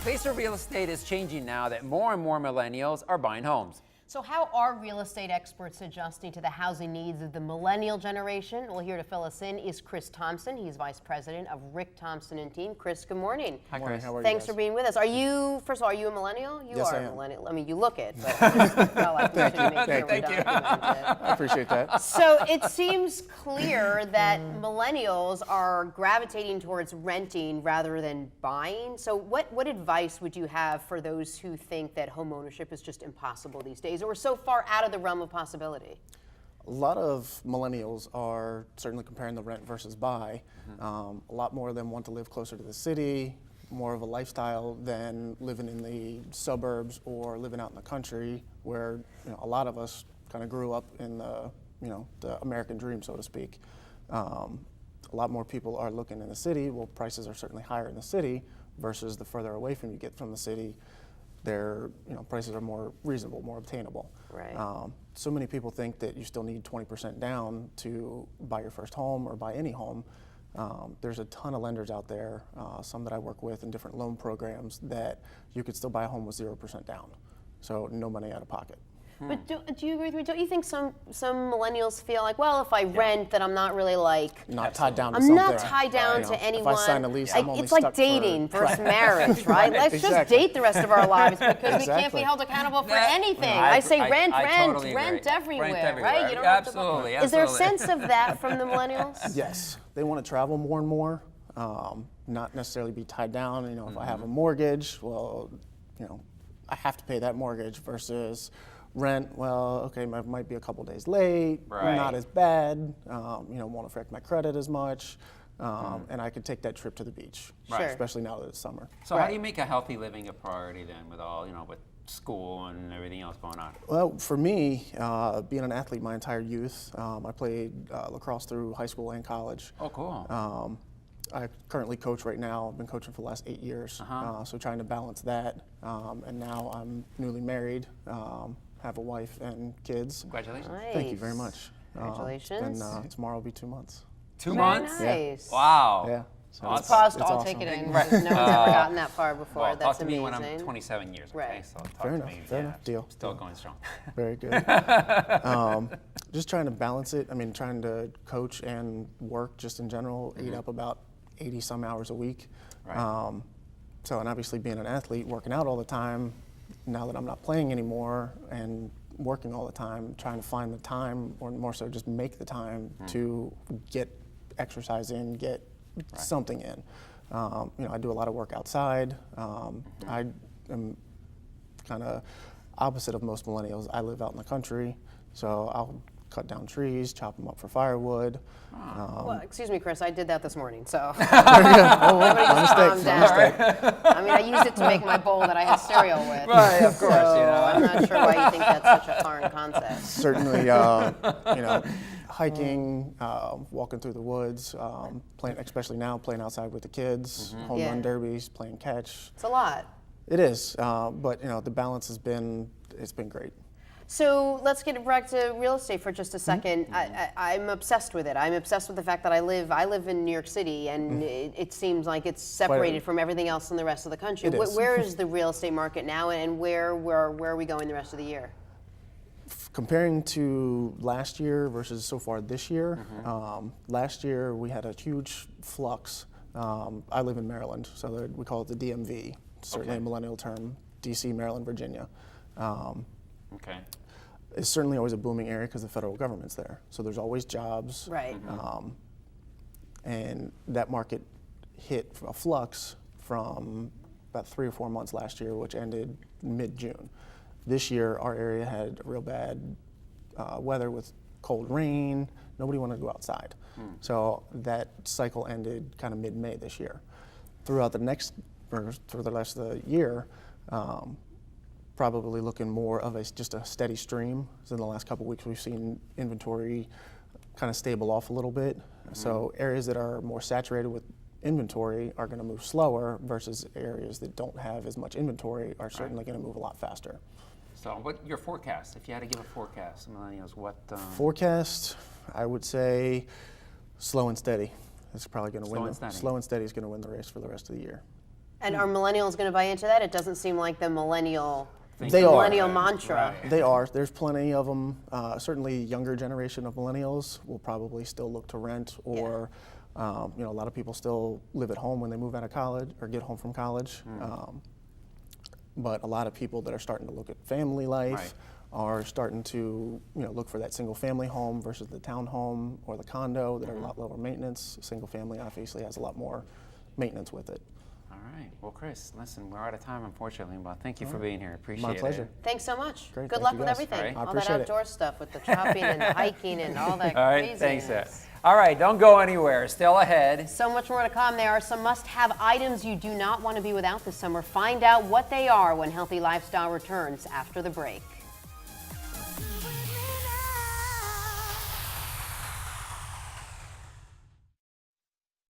face of real estate is changing now that more and more millennials are buying homes. So how are real estate experts adjusting to the housing needs of the millennial generation? Well, here to fill us in is Rick Thompson. He's vice president of Rick Thompson Team. Chris, good morning. Hi, Chris. How are you Thanks guys? for being with us. Are you, first of all, are you a millennial? You Yes, are I a am. millennial. I mean, you look it, but I just felt like we should make sure we Thank document it. I appreciate that. So it seems clear that millennials are gravitating towards renting rather than buying. So what advice would you have for those who think that home ownership is just impossible these days, or so far out of the realm of possibility? A lot of millennials are certainly comparing the rent versus buy. A lot more of them want to live closer to the city, more of a lifestyle than living in the suburbs or living out in the country, where a lot of us kind of grew up in the the American dream, so to speak. A lot more people are looking in the city. Well, prices are certainly higher in the city versus the further away from you get from the city. Their prices are more reasonable, more obtainable. Right. So many people think that you still need 20% down to buy your first home or buy any home. There's a ton of lenders out there, some that I work with in different loan programs, that you could still buy a home with 0% down, so no money out of pocket. But do you agree with me? Don't you think some millennials feel like, well, if I rent, then I'm not really Not tied down to I'm something. not tied down to anyone. If I sign a lease, I'm only it's like stuck dating for, versus marriage, right? Let's just Exactly. date the rest of our lives because we can't Exactly. be held accountable for That- anything. No, I say rent totally rent agree. everywhere, Rent everywhere. right? You don't have to Absolutely, Is there a absolutely. sense of that from the millennials? Yes, they want to travel more and more, not necessarily be tied down. If I have a mortgage, well, I have to pay that mortgage versus rent. Well, okay, I might be a couple days late, Right. not as bad. Won't affect my credit as much, and I could take that trip to the beach, Right. Sure. especially now that it's summer. So how do you make a healthy living a priority then, with all with school and everything else going on? Well, for me, being an athlete my entire youth, I played lacrosse through high school and college. Oh, cool. I currently coach right now. I've been coaching for the last 8 years, so trying to balance that. And now I'm newly married, have a wife and kids. Congratulations. Thank you very much. Congratulations. And tomorrow will be 2 months. 2 Very months? Nice. Wow. Yeah. So Awesome. Pause. it's I'll awesome. take it in. Right. No one's ever gotten that far before. Well, That's talk to me amazing. when I'm 27 years, okay? Right. So talk Fair to enough, me. fair enough. Deal. Still going strong. Very good. Just trying to balance it. I mean, trying to coach and work just in general, eat up about 80 some hours a week. Right. And obviously being an athlete, working out all the time, now that I'm not playing anymore and working all the time, trying to find the time, or more so just make the time to get exercise in, get something in. I do a lot of work outside. I am kind of opposite of most millennials. I live out in the country, so I'll cut down trees, chop them up for firewood. Well, excuse me, Chris. I did that this morning, so My mistake. I mean, I used it to make my bowl that I had cereal with. Right, of course, So I'm not sure why you think that's such a foreign concept. Certainly, hiking, walking through the woods, playing, especially now, playing outside with the kids, home Yeah. run derbies, playing catch. It's a lot. It is, but the balance it's been great. So let's get back to real estate for just a second. I'm obsessed with it. I'm obsessed with the fact that I live in New York City, and it seems like it's separated from everything else in the rest of the country. It is. Where is the real estate market now, and where are we going the rest of the year? Comparing to last year versus so far this year, last year we had a huge flux. I live in Maryland, so we call it the DMV, certainly a millennial term, DC, Maryland, Virginia. Okay. It's certainly always a booming area because the federal government's there. So there's always jobs. Right. And that market hit a flux from about 3 or 4 months last year, which ended mid-June. This year, our area had real bad weather with cold rain. Nobody wanted to go outside. So that cycle ended kind of mid-May this year. Throughout the rest of the year, probably looking more of just a steady stream. So in the last couple of weeks, we've seen inventory kind of stable off a little bit. So areas that are more saturated with inventory are going to move slower versus areas that don't have as much inventory are certainly going to move a lot faster. So what your forecast, if you had to give a forecast, millennials, what? Forecast, I would say slow and steady. It's probably going to win. and steady. Slow and steady is going to win the race for the rest of the year. And are millennials going to buy into that? It doesn't seem like the millennial They are. millennial mantra. Right. They are. There's plenty of them. Certainly, younger generation of millennials will probably still look to rent, or a lot of people still live at home when they move out of college or get home from college. But a lot of people that are starting to look at family life Right. are starting to look for that single family home versus the townhome or the condo that are a lot lower maintenance. Single family obviously has a lot more maintenance with it. All right. Well, Chris, listen, we're out of time, unfortunately, but thank you for being here. Appreciate it. My pleasure. Thanks so much. Great, Good thank luck you with guys. everything. Right. I All that appreciate it. outdoor stuff with the shopping and the hiking and all that All right. craziness. Thanks, Ed. All right. Don't go anywhere. Still ahead. So much more to come. There are some must-have items you do not want to be without this summer. Find out what they are when Healthy Lifestyle returns after the break.